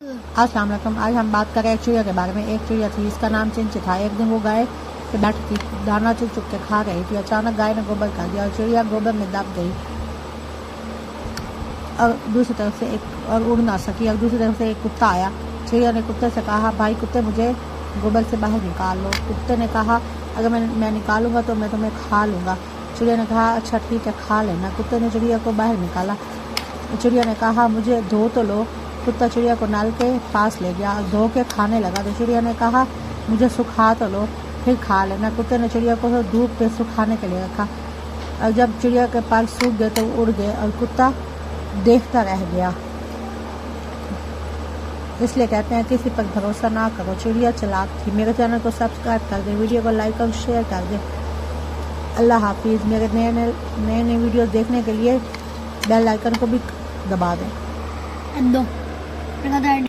अस्सलाम वालेकुम। आज हम बात करें एक चिड़िया के बारे में। एक चिड़िया थी, इसका नाम चिंची था। एक दिन वो गाय पे बैठी थी, दाना चुग चुग के खा रही थी। अचानक गाय ने गोबर खा दिया और चिड़िया गोबर में दब गई और दूसरी तरफ से और उड़ ना सकी। और दूसरी तरफ से एक कुत्ता आया। चिड़िया ने कुत्ते से कहा, भाई कुत्ते, मुझे गोबर से बाहर निकाल लो। कुत्ते ने कहा, अगर मैं निकालूंगा तो मैं तुम्हें खा लूँगा। चिड़िया ने कहा, अच्छा ठीक है, खा लेना। कुत्ते ने चिड़िया को बाहर निकाला। चिड़िया ने कहा, मुझे धो तो लो। कुत्ता चिड़िया को नल के पास ले गया, धो के खाने लगा। तो चिड़िया ने कहा, मुझे सुखा तो लो, फिर खा लेना। कुत्ते ने चिड़िया को धूप पे सुखाने के लिए रखा और जब चिड़िया के पर सूख गए तो उड़ गए और कुत्ता देखता रह गया। इसलिए कहते हैं किसी पर भरोसा ना करो, चिड़िया चालाक थी। मेरे चैनल को सब्सक्राइब कर दे, वीडियो को लाइक और शेयर कर दे। अल्लाह हाफिज़। मेरे नए वीडियोस देखने के लिए बेल आइकन को भी दबा दें।